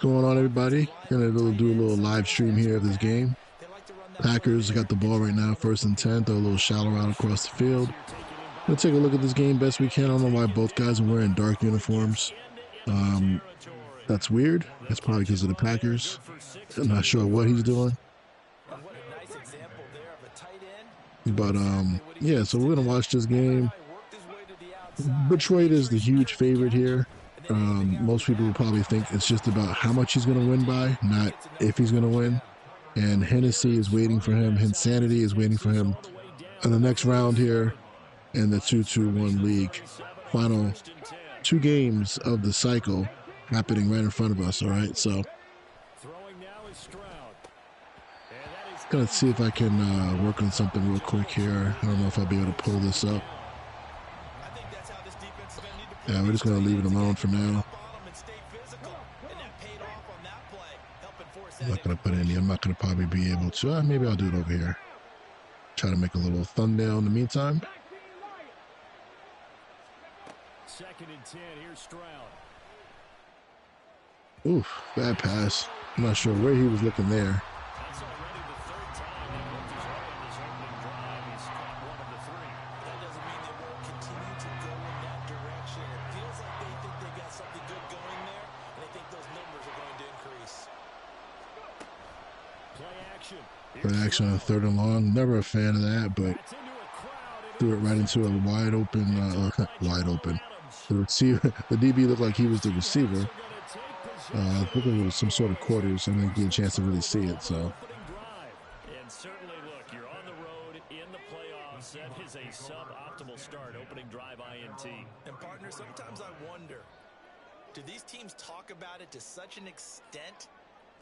Going on, everybody? Gonna do a little live stream here of this game. Packers got the ball right now, 1st and 10. Throw a little shallow route across the field. We'll take a look at this game best we can. I don't know why both guys are wearing dark uniforms. That's weird. It's probably because of the Packers. I'm not sure what he's doing. But yeah, so we're gonna watch this game. Detroit is the huge favorite here. Most people will probably think it's just about how much he's gonna win by, not if he's gonna win. And Hennessy is waiting for him. Insanity is waiting for him in the next round here in the 2-2-1 league. Final 2 games of the cycle happening right in front of us. All right, so gonna see if I can work on something real quick here. I don't know if I'll be able to pull this up. Yeah, we're just gonna leave it alone for now. I'm not gonna put any. I'm not gonna probably be able to. Maybe I'll do it over here. Try to make a little thumbnail in the meantime. 2nd and 10. Here's Stroud. Oof, bad pass. I'm not sure where he was looking there. That's already the 3rd time they worked his way on this opening drive. He's caught 1 of the 3. That doesn't mean they won't continue to go in that direction. It feels like they think they got something good going there, and I think those numbers are going to increase. Play action. Play action on 3rd and long. Never a fan of that, but threw it right into a wide open. The receiver, the DB looked like he was the receiver. Looking at some sort of quarters, and didn't get a chance to really see it. So. And certainly, look, you're on the road in the playoffs. That is a suboptimal start. Opening drive INT. And partner, sometimes I wonder, do these teams talk about it to such an extent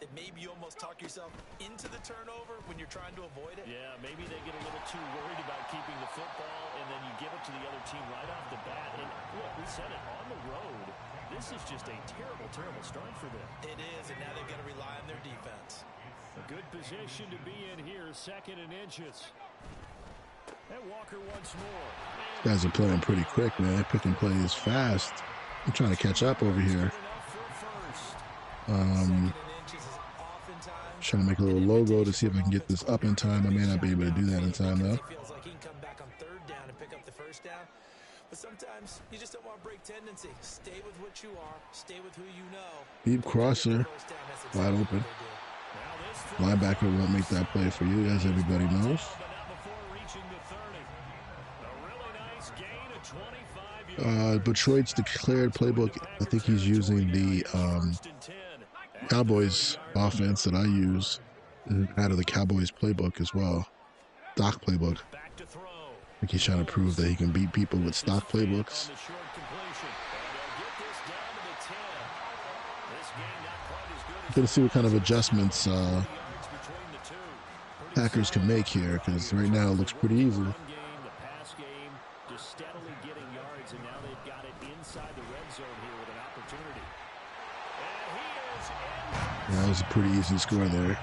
that maybe you almost talk yourself into the turnover when you're trying to avoid it? Yeah, maybe they get a little too worried about keeping the football, and then you give it to the other team right off the bat. And look, we said it, on the road, this is just a terrible, terrible start for them. It is, and now they've got to rely on their defense. A good position to be in here, 2nd and inches. And Walker once more. Guys are playing pretty quick, man. They pick and play is fast. I'm trying to catch up over here. Trying to make a little logo to see if I can get this up in time. I may not be able to do that in time, though. Feels like he can come back on 3rd down and pick up the 1st down. But sometimes you just don't want to break tendency. Stay with what you are. Stay with who you know. Deep crosser. Wide open. Linebacker won't make that play for you, as everybody knows. Detroit's declared playbook. I think he's using the Cowboys offense that I use out of the Cowboys playbook as well. Stock playbook. I think he's trying to prove that he can beat people with stock playbooks. Going to see what kind of adjustments Packers can make here, because right now it looks pretty easy. Yeah, that was a pretty easy score there.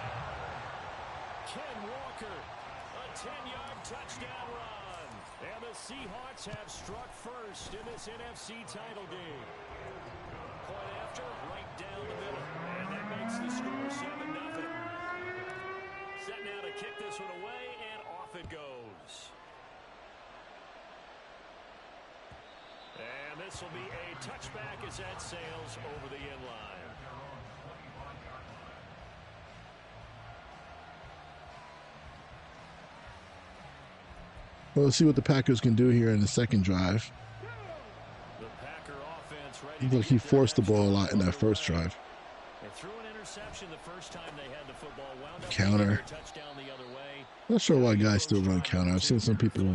Ken Walker, a 10-yard touchdown run. And the Seahawks have struck first in this NFC title game. Point after, right down the middle. And that makes the score 7-0. Set now to kick this one away, and off it goes. And this will be a touchback as that sails over the end line. Well, let's see what the Packers can do here in the 2nd drive. Look, he forced the ball a lot in that 1st drive. Counter. Not sure why guys still run counter. I've seen some people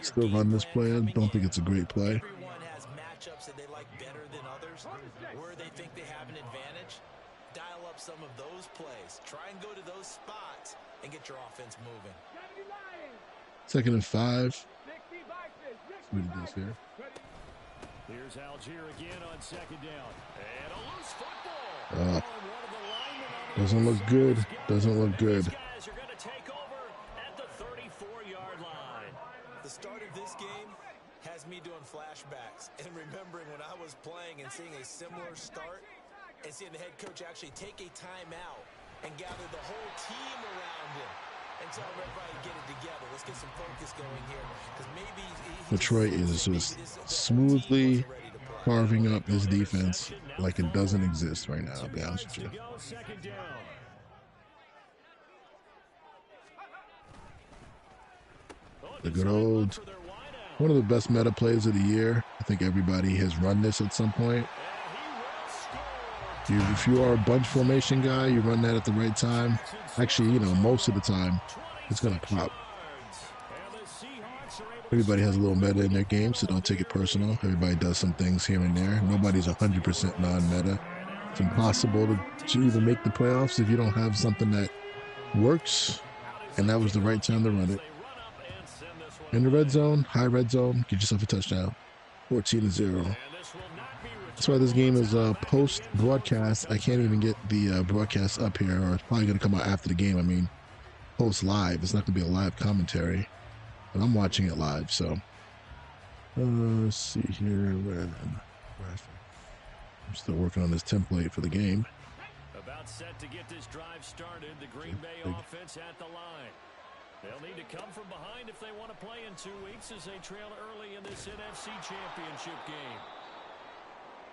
still run this play. I don't think it's a great play. Everyone has matchups that they like better than others, where they think they have an advantage. Dial up some of those plays. Try and go to those spots and get your offense moving. 2nd and 5. What do this here? Here's Algier again on 2nd down. And a loose football. Doesn't look good. Doesn't look good. Guys are going to take over at the 34-yard line. The start of this game has me doing flashbacks and remembering when I was playing and seeing a similar start and seeing the head coach actually take a timeout and gather the whole team around him and tell everybody to get it together. Let's get some focus going here, because maybe Detroit is just smoothly carving up his defense like it doesn't exist right now, I'll be honest with you. The good old, one of the best meta plays of the year. I think everybody has run this at some point. If you are a bunch formation guy, you run that at the right time. Actually, you know, most of the time, it's going to pop. Everybody has a little meta in their game, so don't take it personal. Everybody does some things here and there. Nobody's 100% non-meta. It's impossible to even make the playoffs if you don't have something that works, and that was the right time to run it. In the red zone, high red zone, get yourself a touchdown. 14-0. That's why this game is post-broadcast. I can't even get the broadcast up here, or it's probably going to come out after the game. I mean, post-live. It's not going to be a live commentary, but I'm watching it live, so. Let's see here. I'm still working on this template for the game. About set to get this drive started. The Green Bay offense at the line. They'll need to come from behind if they want to play in 2 weeks, as they trail early in this NFC Championship game.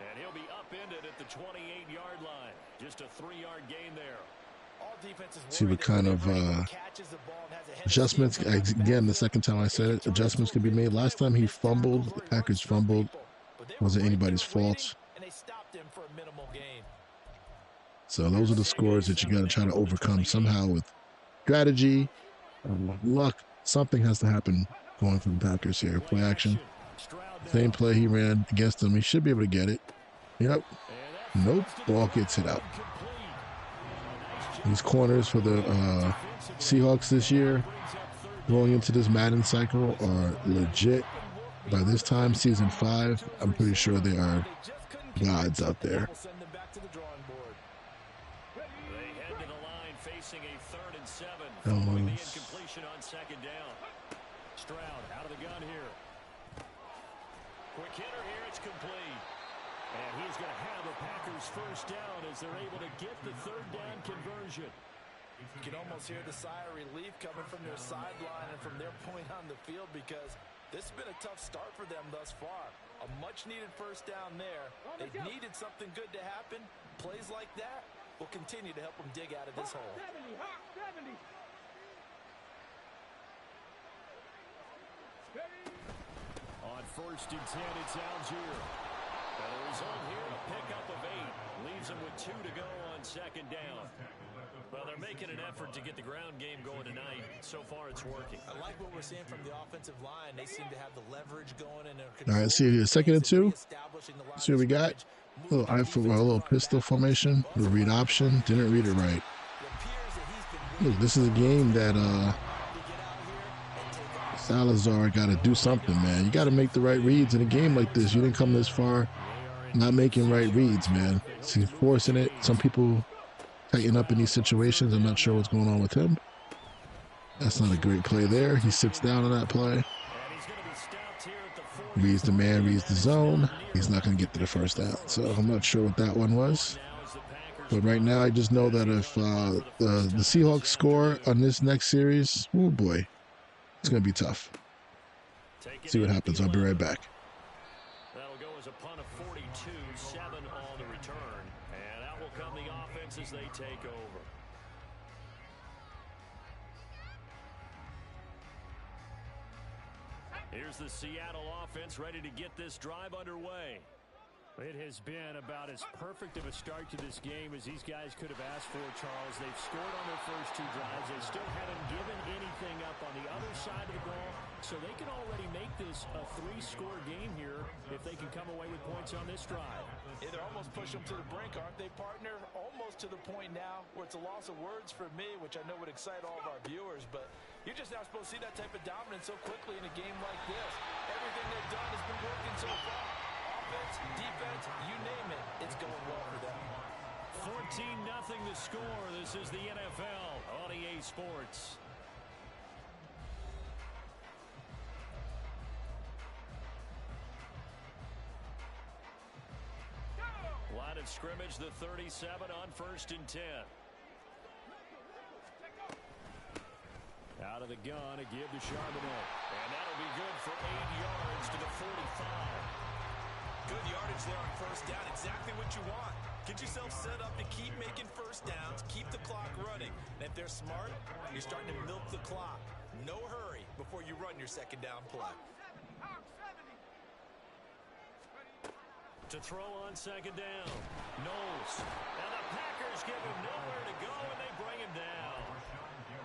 And he'll be upended at the 28-yard line. Just a 3-yard gain there. All defenses see what kind of adjustments, again, the second time I said it, adjustments could be made. Last time he fumbled, the Packers fumbled. Wasn't anybody's fault. So those are the scores that you got to try to overcome somehow with strategy, luck. Something has to happen going from the Packers here. Play action. Same play he ran against him. He should be able to get it. Yep. Nope. Ball gets hit out. These corners for the Seahawks this year, going into this Madden cycle, are legit. By this time, season 5, I'm pretty sure they are gods out there. Incompletion on second down. Stroud out of the gun here. Quick hitter here, it's complete. And he's going to have the Packers first down as they're able to get the third down conversion. You can almost hear the sigh of relief coming from their sideline and from their point on the field, because this has been a tough start for them thus far. A much-needed first down there. They've needed something good to happen. Plays like that will continue to help them dig out of this hole. On 1st and 10, it's Algier. And the result here, a pickup of 8. Leaves them with 2 to go on second down. Well, they're making an effort to get the ground game going tonight. So far, it's working. I like what we're seeing from the offensive line. They seem to have the leverage going in their control. All right, see here. 2nd and 2. See what we got. A little pistol formation. The read option. Didn't read it right. Look, this is a game that Salazar got to do something, man. You got to make the right reads in a game like this. You didn't come this far not making right reads, man. He's forcing it. Some people tighten up in these situations. I'm not sure what's going on with him. That's not a great play there. He sits down on that play. Reads the man, reads the zone. He's not going to get to the first down. So I'm not sure what that one was. But right now, I just know that if the Seahawks score on this next series, oh boy, it's going to be tough. See what happens. I'll be right back. That'll go as a punt of 42, 7 on the return. And out will come the offense as they take over. Here's the Seattle offense ready to get this drive underway. It has been about as perfect of a start to this game as these guys could have asked for, Charles. They've scored on their first 2 drives. They still haven't given anything up on the other side of the ball, so they can already make this a 3-score game here if they can come away with points on this drive. Yeah, they're almost pushing them to the brink, aren't they, partner? Almost to the point now where it's a loss of words for me, which I know would excite all of our viewers, but you're just not supposed to see that type of dominance so quickly in a game like this. Everything they've done has been working so far. Offense, defense, you name it, it's going well for them. 14-0 the score. This is the NFL on EA Sports. Line of scrimmage, the 37 on 1st and 10. Out of the gun, a give to Charbonnet. And that'll be good for 8 yards to the 45. Good yardage there on 1st down. Exactly what you want. Get yourself set up to keep making 1st downs, keep the clock running. And if they're smart, you're starting to milk the clock. No hurry before you run your 2nd down play. To throw on 2nd down. Knowles. And the Packers give him nowhere to go, and they bring him down.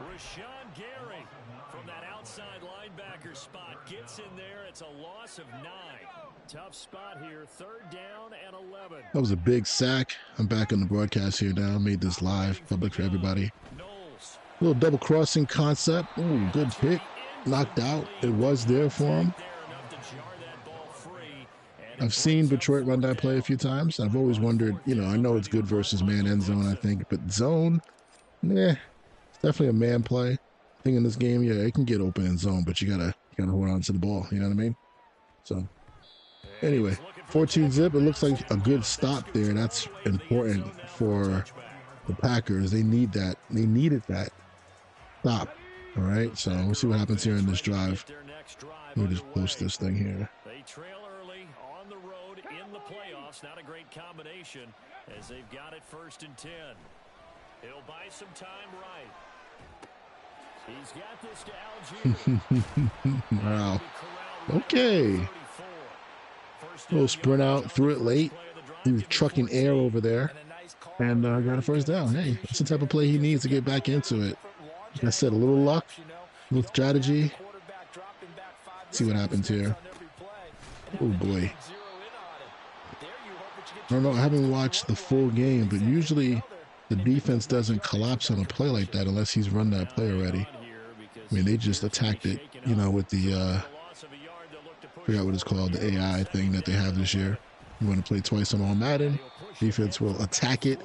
Rashawn Gary from that outside linebacker spot gets in there. It's a loss of 9. Tough spot here. 3rd down and 11. That was a big sack. I'm back on the broadcast here now. I made this live, public for everybody. A little double crossing concept. Ooh, good pick. Knocked out. It was there for him. I've seen Detroit run that play a few times. I've always wondered, you know, I know it's good versus man end zone, I think, but zone, it's definitely a man play. I think in this game, yeah, it can get open in zone, but you gotta hold on to the ball. You know what I mean? So, anyway, 14 zip. It looks like a good stop there. That's important for the Packers. They need that. They needed that stop. All right. So we'll see what happens here in this drive. Let me just post this thing here. They trail early on the road in the playoffs. Not a great combination as they've got it 1st and 10. He'll buy some time right. He's got this to Algier. Wow. Okay. Little sprint out, threw it late. He was trucking air over there and got a 1st down. Hey, that's the type of play he needs to get back into it. Like I said, a little luck, a little strategy. See what happens here. Oh boy. I don't know, I haven't watched the full game, but usually the defense doesn't collapse on a play like that unless he's run that play already. I mean, they just attacked it, you know, with the, I forgot what it's called, the AI thing that they have this year. You want to play twice on all Madden, defense will attack it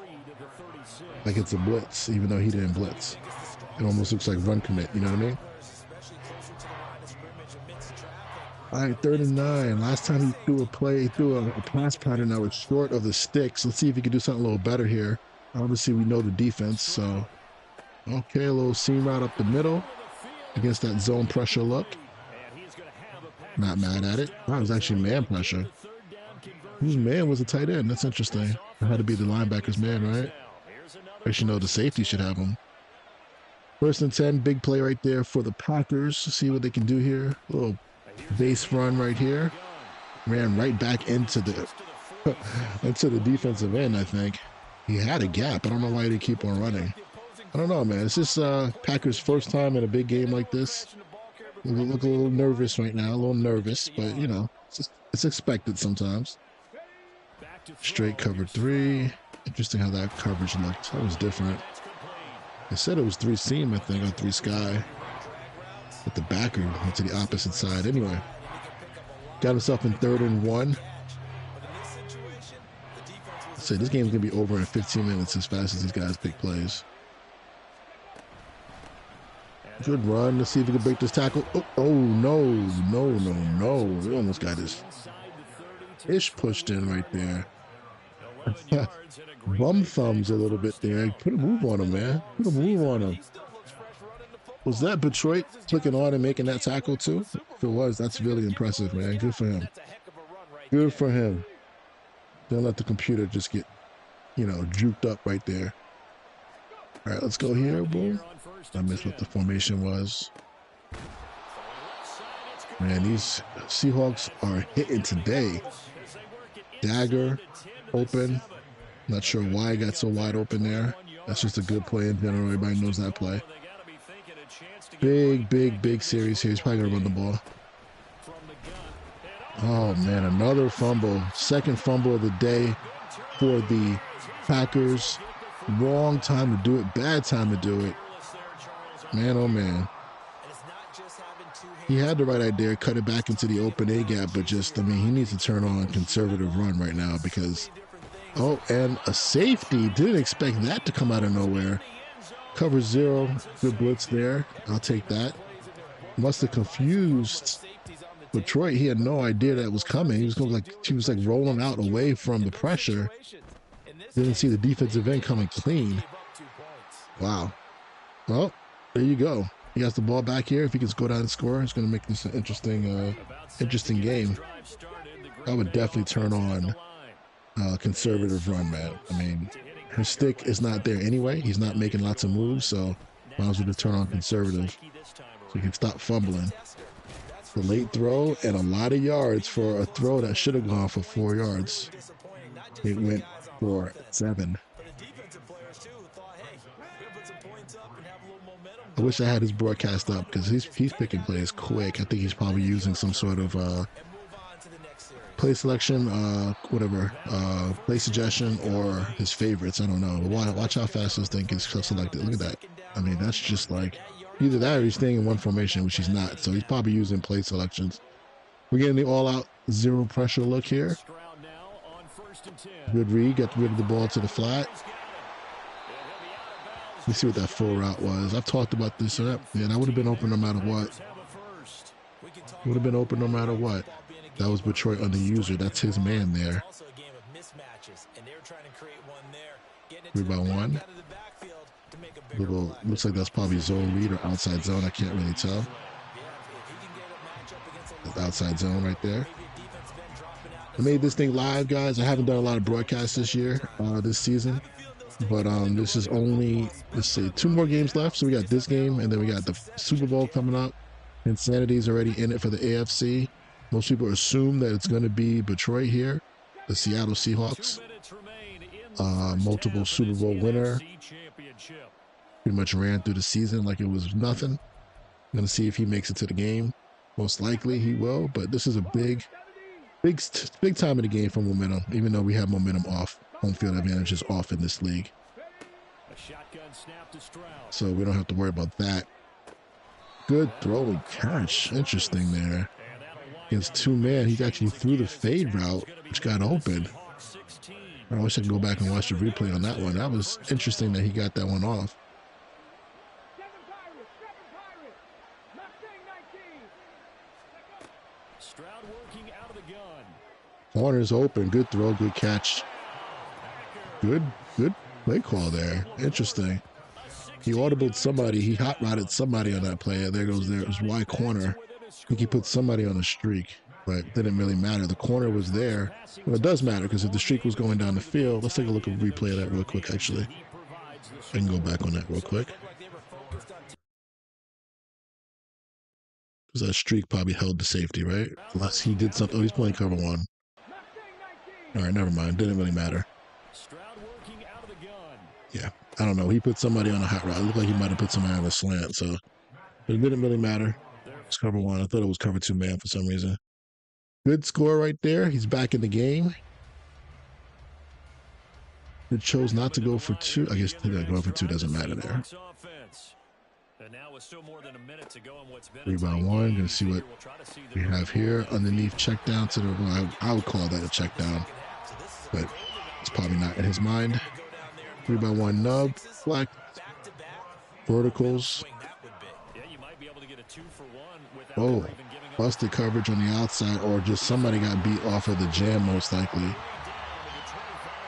like it's a blitz, even though he didn't blitz. It almost looks like run commit, you know what I mean? All right, 3rd and 9. Last time he threw a play, he threw a pass pattern that was short of the sticks. Let's see if he can do something a little better here. Obviously, we know the defense, so okay, a little seam route up the middle against that zone pressure look. Not mad at it. Wow, it was actually man pressure. Whose man was a tight end? That's interesting. It had to be the linebacker's man, right? Actually, no, the safety should have him. 1st and 10, big play right there for the Packers. See what they can do here. A little base run right here. Ran right back into the defensive end, I think. He had a gap. I don't know why he didn't keep on running. I don't know, man. It's just Packers' first time in a big game like this. They look a little nervous right now, a little nervous, but, you know, it's expected sometimes. Straight cover 3. Interesting how that coverage looked. That was different. They said it was 3 seam, I think, or 3 sky. But the backer went to the opposite side. Anyway, got himself in 3rd and 1. So this game's going to be over in 15 minutes as fast as these guys pick plays. Good run. Let's see if we can break this tackle. Oh, no. We almost got his ish pushed in right there. Bum thumbs a little bit there. Put a move on him, man. Put a move on him. Was that Detroit clicking on and making that tackle too? If it was, that's really impressive, man. Good for him. Good for him. Don't let the computer just get, you know, juked up right there. All right, let's go here, boom. I missed what the formation was. Man, these Seahawks are hitting today. Dagger, open. Not sure why I got so wide open there. That's just a good play in general. Everybody knows that play. Big series here. He's probably going to run the ball. Oh, man, another fumble. 2nd fumble of the day for the Packers. Wrong time to do it. Bad time to do it. Man, oh, man. He had the right idea, cut it back into the open A gap, but just, I mean, he needs to turn on conservative run right now because, oh, and a safety. Didn't expect that to come out of nowhere. Cover 0, good blitz there. I'll take that. Must have confused Detroit. He had no idea that was coming. He was going like rolling out away from the pressure, Didn't see the defensive end coming clean. Wow. Well, there you go. He has the ball back here. If he can go down and score, it's going to make this an interesting game. I would definitely turn on conservative run, man. I mean, his stick is not there anyway. He's not making lots of moves, so might as well just turn on conservative so he can stop fumbling. The late throw and a lot of yards for a throw that should have gone for 4 yards. It went for 7. I wish I had his broadcast up because he's picking plays quick. I think he's probably using some sort of play selection, play suggestion or his favorites. I don't know. Watch how fast this thing gets selected. Look at that. I mean, that's just like either that or he's staying in one formation, which he's not. So he's probably using play selections. We're getting the all-out zero pressure look here. Good read. Get rid of the ball to the flat. Let's see what that full route was. I've talked about this. Man, I would have been open no matter what. Would have been open no matter what. That was Detroit on the user. That's his man there. 3-by-1. Looks like that's probably zone read or outside zone. I can't really tell. That's outside zone right there. I made this thing live, guys. I haven't done a lot of broadcasts this season. But this is only, let's see, 2 more games left. So we got this game, and then we got the Super Bowl coming up. Insanity's already in it for the AFC. Most people assume that it's going to be Detroit here, the Seattle Seahawks. Multiple Super Bowl winner. Pretty much ran through the season like it was nothing. I'm going to see if he makes it to the game. Most likely he will, but this is a big time of the game for momentum, even though we have momentum off. Home field advantage is off in this league. So we don't have to worry about that. Good throw and catch. Interesting there. Against 2-man, he actually threw the fade route, which got open. I wish I could go back and watch the replay on that one. That was interesting that he got that one off. Corner's open. Good throw, good catch. Good play call there. Interesting. He audibled somebody. He hot rodded somebody on that play. There goes there. It was wide corner. I think he put somebody on a streak, but it didn't really matter. The corner was there. Well, it does matter because if the streak was going down the field, let's take a look at a replay of that real quick, actually. I can go back on that real quick. Because that streak probably held the safety, right? Unless he did something. Oh, he's playing cover 1. All right, never mind. Didn't really matter. Yeah, I don't know. He put somebody on a hot route. It looked like he might have put somebody on a slant, so but it didn't really matter. It's cover 1. I thought it was cover 2 man for some reason. Good score right there. He's back in the game. It chose not to go for 2. I guess going for 2 doesn't matter there. 3-by-1. Gonna see what we have here underneath. Check down to the. Well, I would call that a check down, but it's probably not in his mind. 3-by-1 nub, flat, verticals. Oh, busted coverage on the outside, or just somebody got beat off of the jam, most likely.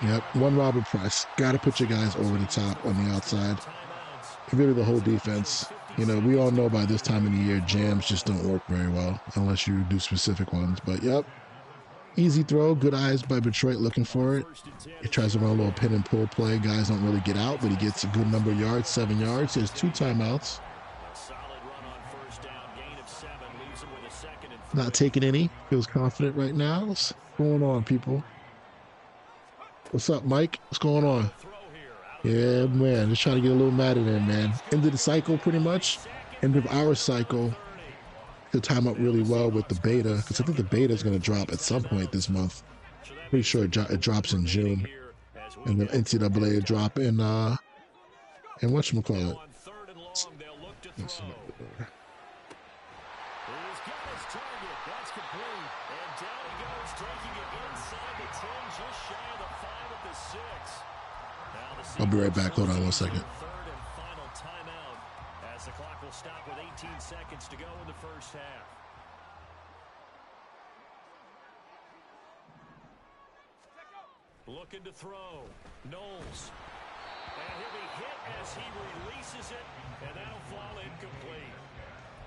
Yep, 1 Robert Price. Got to put your guys over the top on the outside. Really, the whole defense. You know, we all know by this time of the year, jams just don't work very well unless you do specific ones. But yep. Easy throw, good eyes by Detroit looking for it. He tries to run a little pin and pull play. Guys don't really get out, but he gets a good number of yards, 7 yards. He has 2 timeouts. Not taking any. Feels confident right now. What's going on, people? What's up, Mike? What's going on? Yeah, man. Just trying to get a little Madden in, man. End of the cycle, pretty much. End of our cycle. Could time up really well with the beta, because I think the beta is going to drop at some point this month. Pretty sure it drops in June, and then NCAA will drop in whatchamacallit. I'll be right back. Hold on 1 second. Stop with 18 seconds to go in the first half. Looking to throw. Knowles. And he'll be hit as he releases it, and that'll fall incomplete.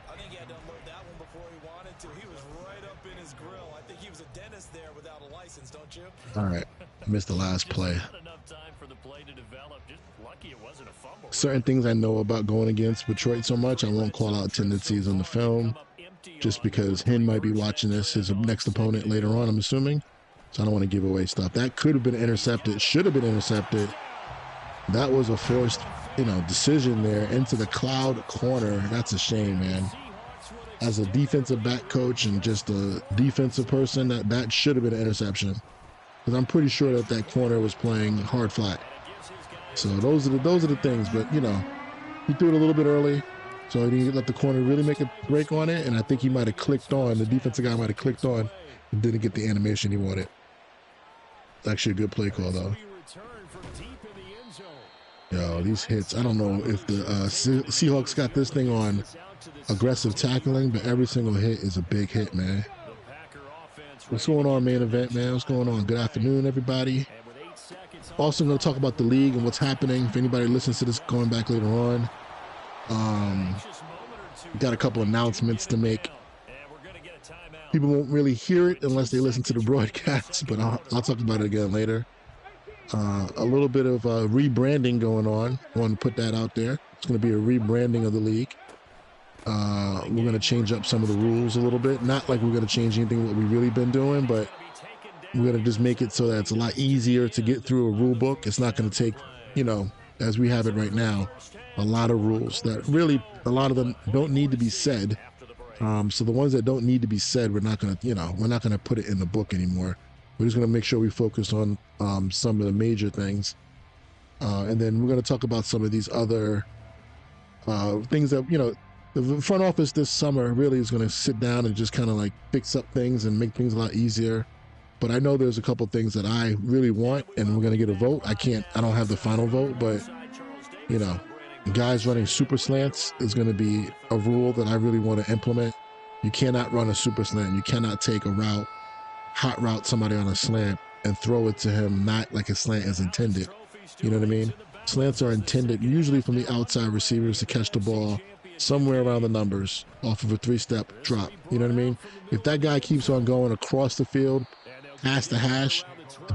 I think he had to unload that one before he wanted to. He was right up in his grill. I think he was a dentist there without a license, don't you? All right. Missed the last play. Not enough time for the play to develop. Just lucky it wasn't a fumble. Certain things I know about going against Detroit so much, I won't call out tendencies on the film just because Hen might be watching this, his next opponent later on, I'm assuming. So I don't want to give away stuff. That could have been intercepted, should have been intercepted. That was a forced, decision there into the cloud corner. That's a shame, man. As a defensive back coach and just a defensive person, that should have been an interception. Because I'm pretty sure that corner was playing hard flat. So those are the things. But he threw it a little bit early, so he didn't let the corner really make a break on it. And I think he might have clicked on. The defensive guy might have clicked on and didn't get the animation he wanted. It's actually a good play call though. Yo, these hits. I don't know if the Seahawks got this thing on aggressive tackling, but every single hit is a big hit, man. What's going on, main event, man? What's going on? Good afternoon, everybody. Also going to talk about the league and what's happening. If anybody listens to this going back later on, got a couple announcements to make. People won't really hear it unless they listen to the broadcast, but I'll talk about it again later. A little bit of rebranding going on. I want to put that out there. It's going to be a rebranding of the league. We're going to change up some of the rules a little bit. Not like we're going to change anything what we've really been doing, but we're going to just make it so that it's a lot easier to get through a rule book. It's not going to take, as we have it right now, a lot of rules that really, a lot of them don't need to be said. So the ones that don't need to be said, we're not going to put it in the book anymore. We're just going to make sure we focus on some of the major things. And then we're going to talk about some of these other things that, the front office this summer really is going to sit down and just kind of like fix up things and make things a lot easier. But I know there's a couple things that I really want, and we're going to get a vote. I don't have the final vote, but, guys running super slants is going to be a rule that I really want to implement. You cannot run a super slant. You cannot take a route, hot route somebody on a slant and throw it to him not like a slant is intended. You know what I mean? Slants are intended usually from the outside receivers to catch the ball somewhere around the numbers off of a 3-step drop. You know what I mean? If that guy keeps on going across the field, past the hash,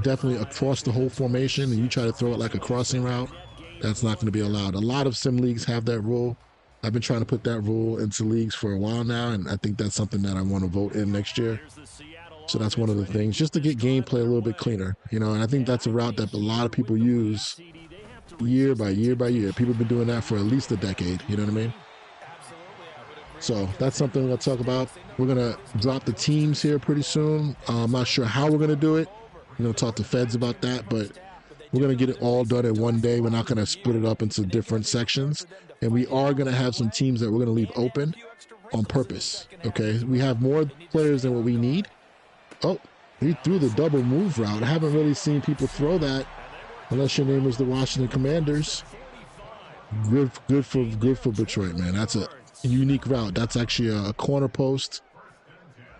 definitely across the whole formation, and you try to throw it like a crossing route, that's not going to be allowed. A lot of sim leagues have that rule. I've been trying to put that rule into leagues for a while now, and I think that's something that I want to vote in next year. So that's one of the things, just to get gameplay a little bit cleaner, and I think that's a route that a lot of people use year by year by year. People have been doing that for at least a decade, you know what I mean? So that's something we're going to talk about. We're going to drop the teams here pretty soon. I'm not sure how we're going to do it. We're going to talk to feds about that, but we're going to get it all done in one day. We're not going to split it up into different sections. And we are going to have some teams that we're going to leave open on purpose, okay? We have more players than what we need. Oh, he threw the double move route. I haven't really seen people throw that unless your name is the Washington Commanders. Good for Detroit, man. That's a unique route. That's actually a corner post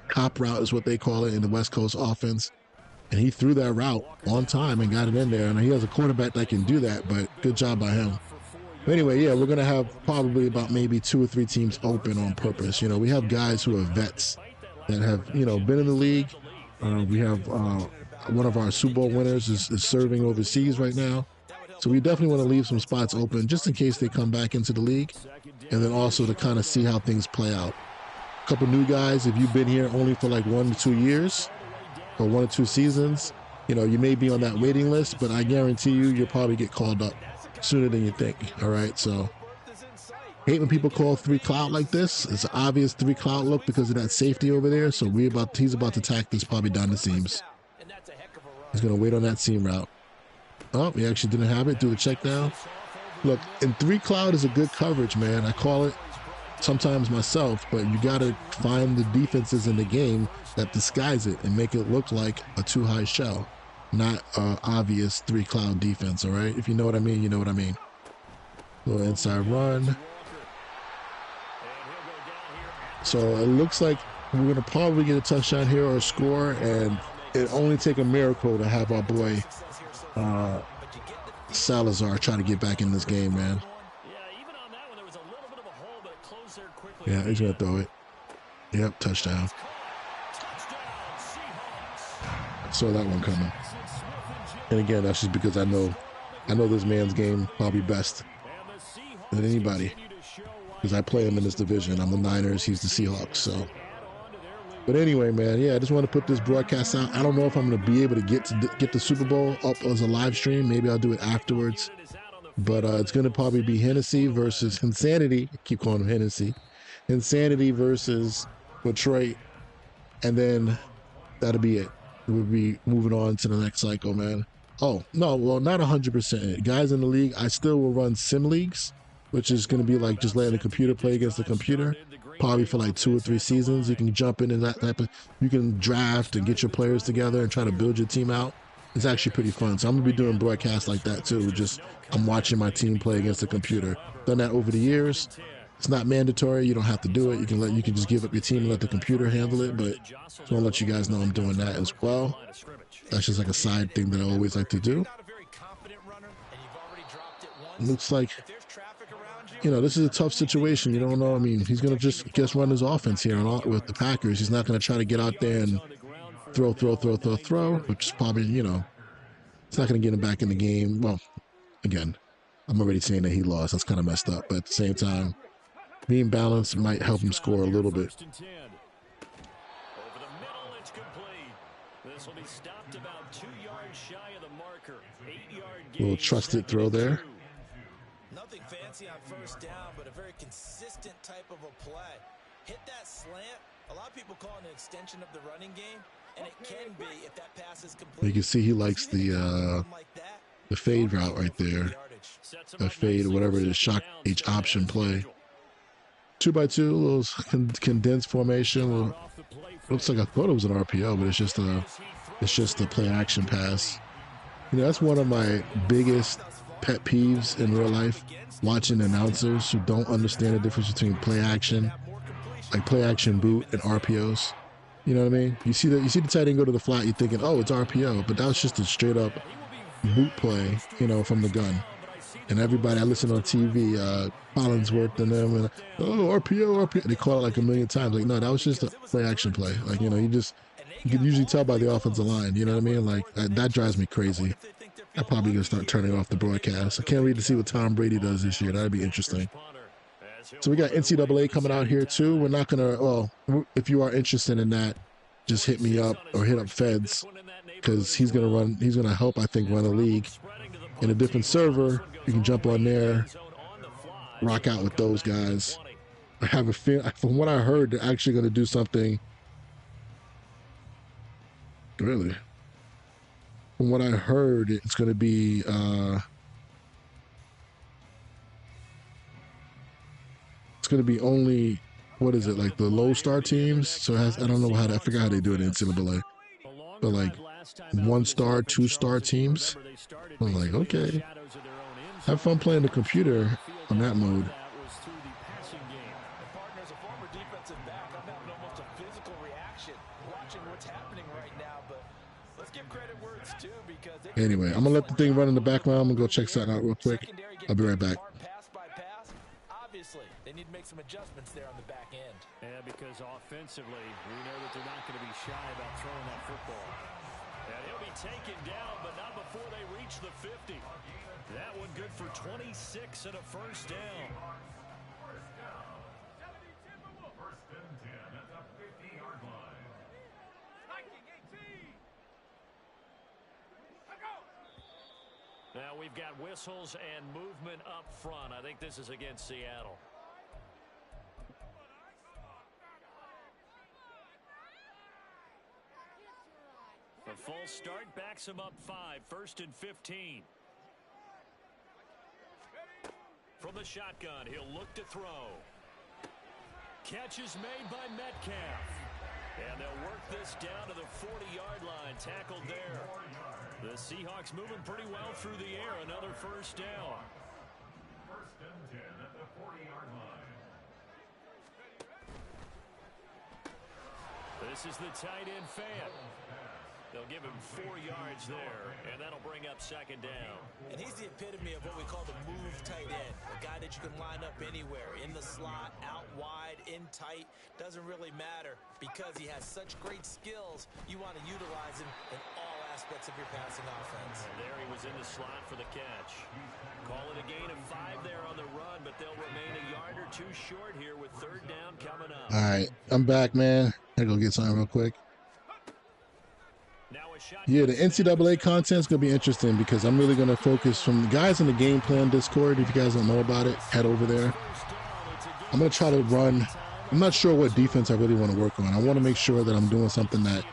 cop route is what they call it in the West Coast offense. And he threw that route on time and got it in there. And he has a quarterback that can do that, but good job by him. But anyway, yeah, we're going to have probably about maybe 2 or 3 teams open on purpose. We have guys who are vets that have, been in the league. We have one of our Super Bowl winners is serving overseas right now. So we definitely want to leave some spots open just in case they come back into the league. And then also to kind of see how things play out. A couple new guys, if you've been here only for like 1 to 2 years or 1 or 2 seasons, you may be on that waiting list, but I guarantee you'll probably get called up sooner than you think. All right, so hate when people call 3 cloud like this. It's an obvious 3 cloud look because of that safety over there. So he's about to attack this probably down the seams. He's going to wait on that seam route. Oh, he actually didn't have it. Do the check down. Look, in 3 cloud is a good coverage, man. I call it sometimes myself, but you got to find the defenses in the game that disguise it and make it look like a 2 high shell, not obvious 3 cloud defense, all right? If you know what I mean, you know what I mean. Little inside run. So it looks like we're going to probably get a touchdown here or a score, and it only take a miracle to have our boy Salazar try to get back in this game, man. Yeah, he's gonna throw it. Yep, touchdown. I saw that one coming. And again, that's just because I know this man's game probably best than anybody. Because I play him in this division. I'm the Niners, he's the Seahawks, so. But anyway, man, yeah, I just want to put this broadcast out. I don't know if I'm going to be able to get the Super Bowl up as a live stream. Maybe I'll do it afterwards. But it's going to probably be Hennessy versus Insanity. I keep calling him Hennessy. Insanity versus Detroit. And then that'll be it. We'll be moving on to the next cycle, man. Oh, no, well, not 100%. Guys in the league, I still will run sim leagues, which is going to be like just letting the computer play against the computer. Probably for like 2 or 3 seasons. You can jump into that type of, you can draft and get your players together and try to build your team out. It's actually pretty fun. So I'm going to be doing broadcasts like that too. Just, I'm watching my team play against the computer. Done that over the years. It's not mandatory. You don't have to do it. You can just give up your team and let the computer handle it. But just want to let you guys know I'm doing that as well. That's just like a side thing that I always like to do. Looks like, this is a tough situation. You don't know. I mean, he's going to just run his offense here with the Packers. He's not going to try to get out there and throw, which is probably, it's not going to get him back in the game. Well, again, I'm already saying that he lost. That's kind of messed up. But at the same time, being balanced might help him score a little bit. A little trusted throw there. Nothing fancy on first down, but a very consistent type of a play. Hit that slant. A lot of people call it an extension of the running game, and it can be if that pass is complete. You can see he likes the fade route right there. A fade or whatever it is, shock H option play. 2x2, a little condensed formation. Well, looks like I thought it was an RPO, but it's just a play action pass. That's one of my biggest pet peeves in real life, watching announcers who don't understand the difference between play action, like play action boot, and RPOs. You know what I mean? You see the tight end go to the flat, you're thinking, oh, it's RPO, but that was just a straight up boot play, from the gun. And everybody I listen on TV, Collinsworth and them, and RPO. They call it like a million times. Like, no, that was just a play action play. Like, you can usually tell by the offensive line. You know what I mean? Like, that drives me crazy. I'm probably going to start turning off the broadcast. I can't wait to see what Tom Brady does this year. That'd be interesting. So we got NCAA coming out here too. We're not going to, well, if you are interested in that, just hit me up or hit up Feds, because he's going to help, I think, run a league in a different server. You can jump on there, rock out with those guys. I have a feel, from what I heard, they're actually going to do something. Really? From what I heard, it's going to be only, what is it, like the low star teams? So it has, I don't know I forgot how they do it in NCAA, but like 1-star, 2-star teams. I'm like, okay, have fun playing the computer on that mode. Anyway, I'm gonna let the thing run in the background. I'm gonna go check something out real quick. I'll be right back. Obviously, they need to make some adjustments there on the back end. Yeah, because offensively, we know that they're not going to be shy about throwing that football. And he'll be taken down, but not before they reach the 50. That one good for 26 and a first down. First and 10 at the 50-yard line. Now we've got whistles and movement up front. I think this is against Seattle. A false start backs him up 5. First and 15. From the shotgun, he'll look to throw. Catch is made by Metcalf. And they'll work this down to the 40-yard line. Tackled there. The Seahawks moving pretty well through the air. Another first down. First and 10 at the 40-yard line. This is the tight end fan. They'll give him 4 yards there, and that'll bring up second down. And he's the epitome of what we call the move tight end. A guy that you can line up anywhere, in the slot, out wide, in tight. Doesn't really matter because he has such great skills. You want to utilize him in all aspects of your passing offense. And there he was in the slot for the catch. Call it a gain of 5 there on the run, but they'll remain a yard or 2 short here with third down coming up. All right, I'm back, man. I go get something real quick. Yeah, the NCAA content is going to be interesting because I'm really going to focus from the guys in the game plan Discord. If you guys don't know about it, head over there. I'm going to try to run. I'm not sure what defense I really want to work on. I want to make sure that I'm doing something that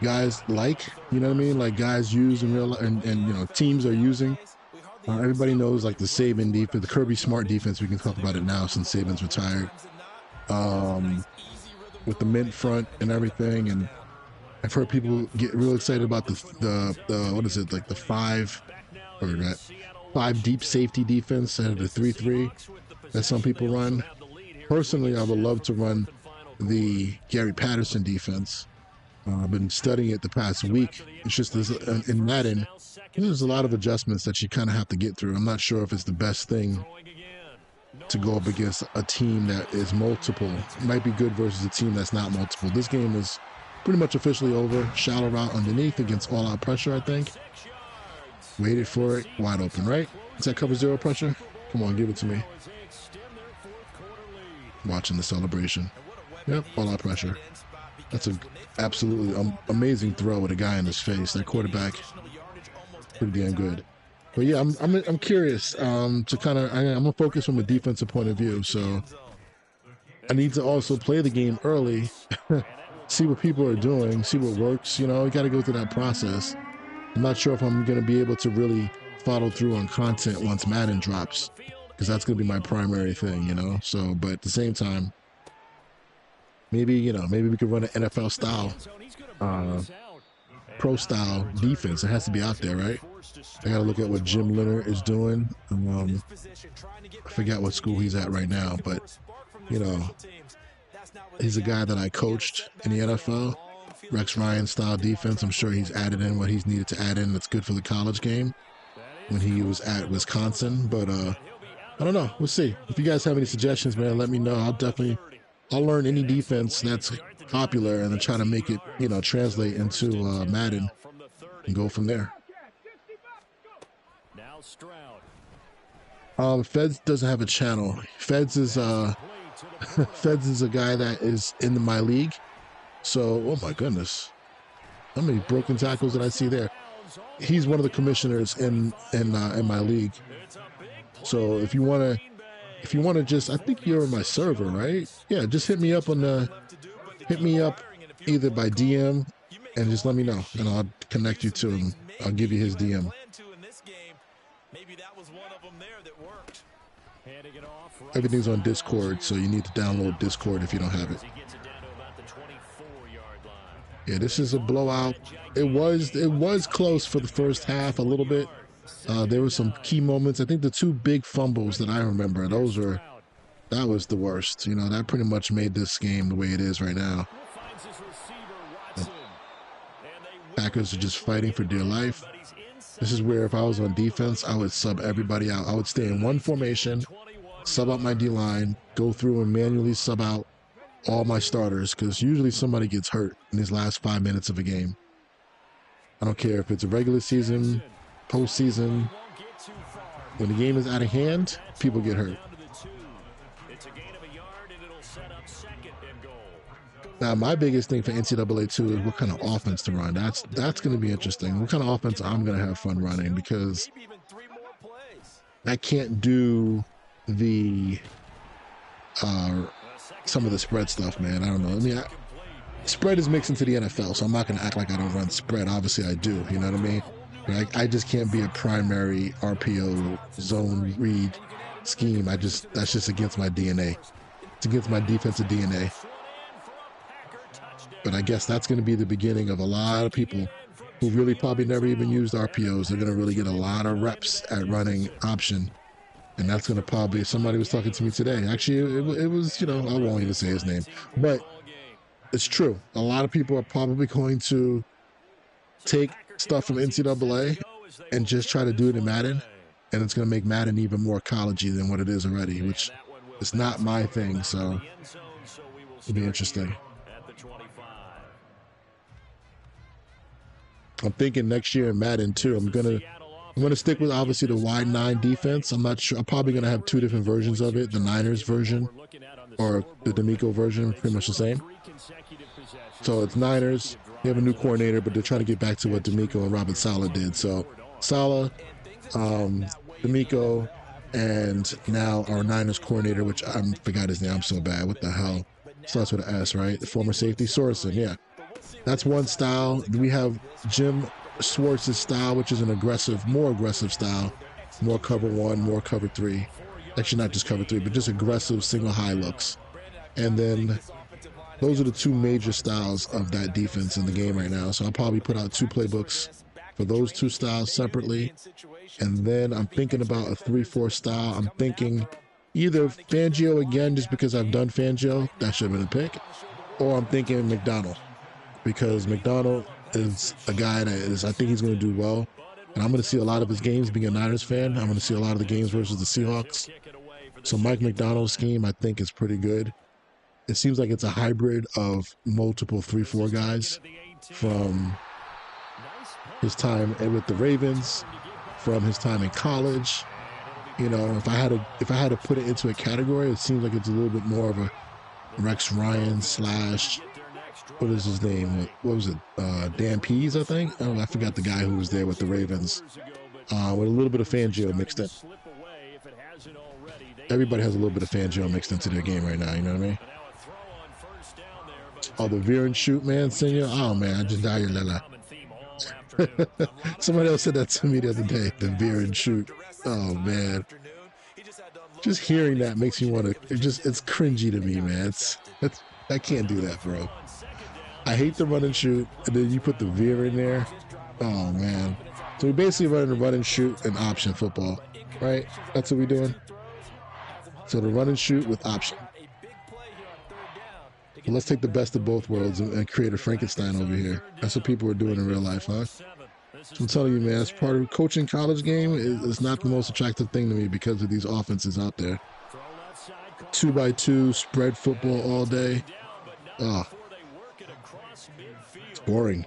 guys like, you know what I mean? Like guys use in real life and you know, teams are using. Everybody knows like the Saban defense, the Kirby Smart defense. We can talk about it now since Saban's retired. With the mint front and everything, and I've heard people get real excited about the what is it, like the 5 deep safety defense and the 3-3 that some people run. Personally, I would love to run the Gary Patterson defense. I've been studying it the past week. It's just this, in Madden, there's a lot of adjustments that you kind of have to get through. I'm not sure if it's the best thing to go up against a team that is multiple. It might be good versus a team that's not multiple. This game is pretty much officially over. Shallow route underneath against all-out pressure, I think. Waited for it. Wide open, right? Is that cover 0 pressure? Come on, give it to me. Watching the celebration. Yep, all-out pressure. That's an absolutely amazing throw with a guy in his face. That quarterback, pretty damn good. But yeah, I'm curious to kind of, I'm gonna focus from a defensive point of view. So I need to also play the game early, see what people are doing, see what works. You know, you got to go through that process. I'm not sure if I'm gonna be able to really follow through on content once Madden drops, because that's gonna be my primary thing. You know, so but at the same time, maybe we could run an NFL style, pro style defense. It has to be out there, right? I got to look at what Jim Leonard is doing. I forget what school he's at right now, but, you know, he's a guy that I coached in the NFL. Rex Ryan style defense. I'm sure he's added in what he's needed to add in that's good for the college game when he was at Wisconsin. But I don't know. We'll see. If you guys have any suggestions, man, let me know. I'll learn any defense that's popular and then try to make it, you know, translate into Madden and go from there. Feds doesn't have a channel. Feds is Feds is a guy that is in my league. So, oh my goodness, how many broken tackles did I see there? He's one of the commissioners in my league. So if you wanna just, I think you're in my server, right? Yeah, just hit me up either by DM and just let me know, and I'll connect you to him. I'll give you his DM. Everything's on Discord, so you need to download Discord if you don't have it. Yeah, this is a blowout. It was close for the first half a little bit. There were some key moments. I think the 2 big fumbles that I remember, that was the worst. You know, that pretty much made this game the way it is right now. The Packers are just fighting for dear life. This is where if I was on defense, I would sub everybody out. I would stay in one formation, sub out my D-line, go through and manually sub out all my starters, because usually somebody gets hurt in these last 5 minutes of a game. I don't care if it's a regular season, postseason. When the game is out of hand, people get hurt. Now, my biggest thing for NCAA 2 is what kind of offense to run. That's going to be interesting. What kind of offense I'm going to have fun running, because I can't do the some of the spread stuff, man. I don't know. I mean, spread is mixed into the NFL, so I'm not going to act like I don't run spread. Obviously, I do. You know what I mean? But I just can't be a primary RPO zone read scheme. That's just against my DNA. It's against my defensive DNA. But I guess that's going to be the beginning of a lot of people who really probably never even used RPOs. They're going to really get a lot of reps at running option. And that's going to probably, somebody was talking to me today. Actually, it was, you know, I won't even say his name. But it's true. A lot of people are probably going to take stuff from NCAA and just try to do it in Madden, and it's going to make Madden even more collegey than what it is already, which is not my thing, so it'll be interesting. I'm thinking next year in Madden too, I'm gonna stick with obviously the wide 9 defense. I'm not sure. I'm probably gonna have 2 different versions of it: the Niners version or the D'Amico version, pretty much the same. So it's Niners. They have a new coordinator, but they're trying to get back to what D'Amico and Robert Saleh did. So Saleh, D'Amico, and now our Niners coordinator, which I forgot his name. I'm so bad. What the hell? Starts with an S, right? The former safety Sorensen. Yeah, that's one style. We have Jim Schwartz's style, which is an aggressive, more aggressive style, more cover 1, more cover 3. Actually, not just cover 3, but just aggressive single high looks. And then those are the 2 major styles of that defense in the game right now. So I'll probably put out 2 playbooks for those 2 styles separately. And then I'm thinking about a 3-4 style. I'm thinking either Fangio again, just because I've done Fangio, that should have been a pick, or I'm thinking McDonald, because McDonald is a guy that is, I think he's going to do well. And I'm going to see a lot of his games being a Niners fan. I'm going to see a lot of the games versus the Seahawks. So Mike McDonald's scheme, I think, is pretty good. It seems like it's a hybrid of multiple 3-4 guys from his time with the Ravens, from his time in college. You know, if I had to put it into a category, it seems like it's a little bit more of a Rex Ryan / what is his name? What was it? Dan Pease, I think. I forgot the guy who was there with the Ravens. With a little bit of Fangio mixed in. Everybody has a little bit of Fangio mixed into their game right now. You know what I mean? Oh, the veer and shoot, man, senior. Oh man, I just died. Somebody else said that to me the other day. The veer and shoot. Oh man, just hearing that makes me want to. It's cringy to me, man. I can't do that, bro. I hate the run and shoot, and then you put the veer in there. Oh man. So we basically running the run and shoot and option football, right? That's what we're doing. So the run and shoot with option. Well, let's take the best of both worlds and create a Frankenstein over here. That's what people are doing in real life, huh? So I'm telling you, man, it's part of coaching college game. It's not the most attractive thing to me because of these offenses out there. 2x2 spread football all day. Oh, it's boring.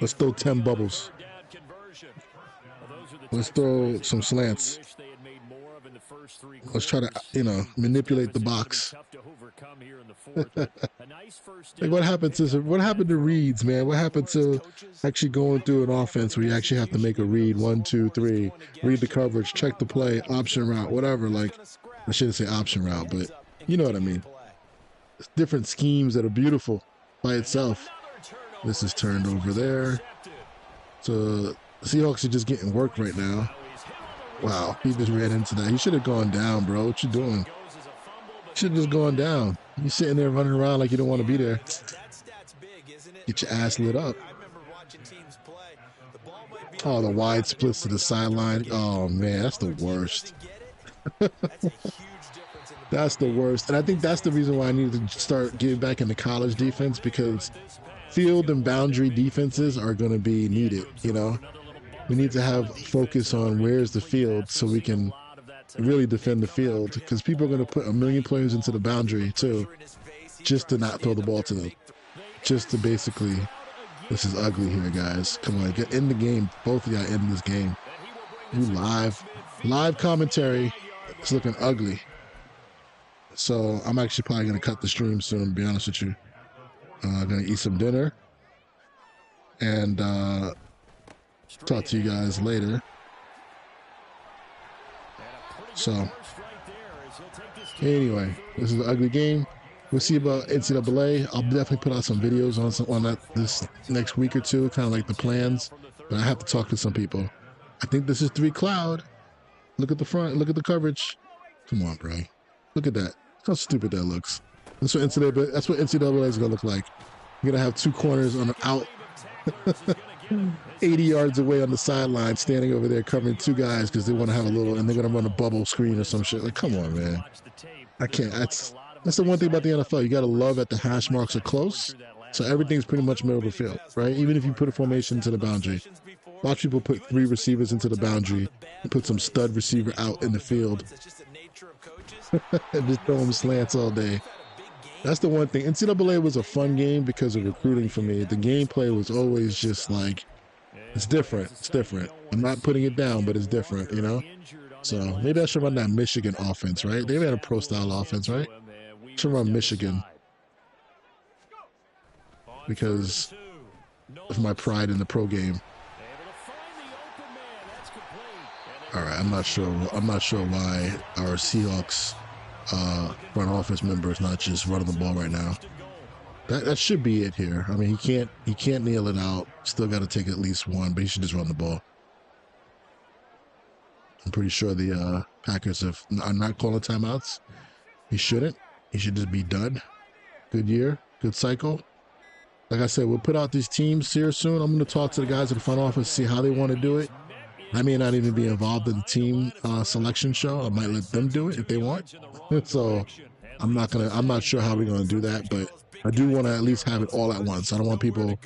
Let's throw 10 bubbles. Let's throw some slants. Let's try to, manipulate the box. Like what happened to reads, man? What happened to actually going through an offense where you actually have to make a read, 1, 2, 3, read the coverage, check the play, option route, whatever. Like, I shouldn't say option route, but you know what I mean. It's different schemes that are beautiful by itself. This is turned over there. So the Seahawks are just getting work right now. Wow, he just ran into that. He should have gone down, bro. What you doing? You should have just gone down. You sitting there running around like you don't want to be there. Get your ass lit up. Oh, the wide splits to the sideline. Oh, man, that's the worst. That's the worst. And I think that's the reason why I need to start getting back into college defense, because field and boundary defenses are going to be needed, We need to have focus on where's the field so we can really defend the field, because people are going to put a million players into the boundary too, just to not throw the ball to them. Just to basically, this is ugly here, guys. Come on, get in the game. Both of y'all in this game. You live commentary. It's looking ugly. So I'm actually probably going to cut the stream soon, to be honest with you. I'm going to eat some dinner. And talk to you guys later. So, anyway, this is an ugly game. We'll see about NCAA. I'll definitely put out some videos on that this next week or two, kind of like the plans. But I have to talk to some people. I think this is 3 cloud. Look at the front. Look at the coverage. Come on, bro. Look at that. How stupid that looks. That's what NCAA is going to look like. You're going to have 2 corners on the out. 80 yards away on the sideline, standing over there covering 2 guys because they want to have a little, and they're going to run a bubble screen or some shit. Like, come on, man. I can't. That's the one thing about the NFL. You got to love that the hash marks are close, So everything's pretty much middle of the field, right? Even if you put a formation to the boundary, watch people put 3 receivers into the boundary and put some stud receiver out in the field and just throw them slants all day. That's the one thing. NCAA was a fun game because of recruiting for me. The gameplay was always just like, it's different. It's different. I'm not putting it down, but it's different, you know? So maybe I should run that Michigan offense, right? They ran a pro style offense, right? Should run Michigan because of my pride in the pro game. All right, I'm not sure why our Seahawks front office member is not just running the ball right now. That should be it here. I mean, he can't nail it out. Still got to take at least one, but he should just run the ball. I'm pretty sure the Packers are not calling timeouts. He shouldn't. He should just be done. Good year, good cycle. Like I said, we'll put out these teams here soon. I'm going to talk to the guys at the front office, see how they want to do it. I may not even be involved in the team selection show. I might let them do it if they want. So I'm not sure how we're going to do that, but I do want to at least have it all at once. I don't want people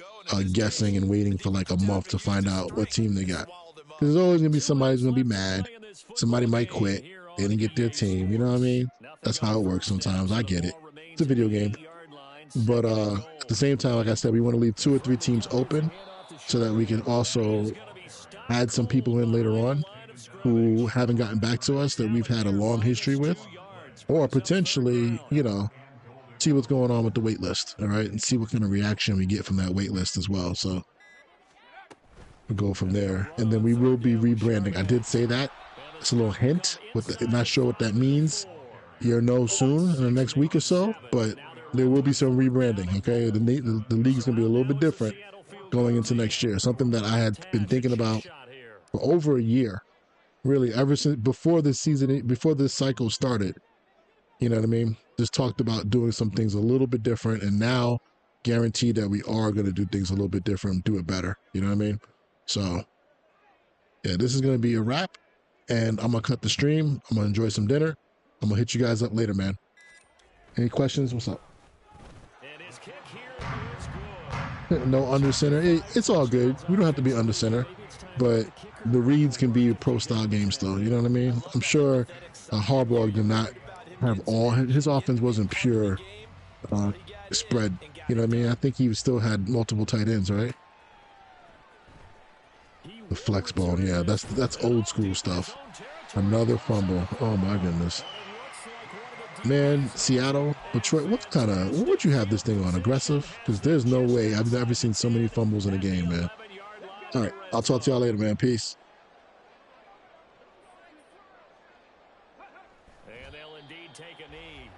guessing and waiting for like a month to find out what team they got. Because there's always going to be somebody who's going to be mad. Somebody might quit. They didn't get their team. You know what I mean? That's how it works sometimes. I get it. It's a video game. But at the same time, like I said, we want to leave 2 or 3 teams open so that we can also add some people in later on who haven't gotten back to us that we've had a long history with, or potentially, you know, see what's going on with the wait list, all right, and see what kind of reaction we get from that wait list as well. So we'll go from there, and then we will be rebranding. I did say that. It's a little hint. Not sure what that means. You'll know soon in the next week or so, but there will be some rebranding, okay? The league's going to be a little bit different going into next year. Something that I had been thinking about for over a year, really, ever since before this cycle started. You know what I mean? Just talked about doing some things a little bit different, and now guaranteed that we are going to do things a little bit different, do it better. You know what I mean? So, yeah, this is going to be a wrap, and I'm going to cut the stream. I'm going to enjoy some dinner. I'm going to hit you guys up later, man. Any questions? What's up? No under center. It's all good. We don't have to be under center, but the reads can be pro style games though. You know what I mean? I'm sure Harbaugh did not have all his offense wasn't pure spread. You know what I mean? I think he still had multiple tight ends, right? The flex ball, yeah, that's old school stuff. Another fumble. Oh my goodness. Man, Seattle, Detroit, what would you have this thing on? Aggressive? Because there's no way. I've never seen so many fumbles in a game, man. All right, I'll talk to y'all later, man. Peace. And they'll indeed take a knee.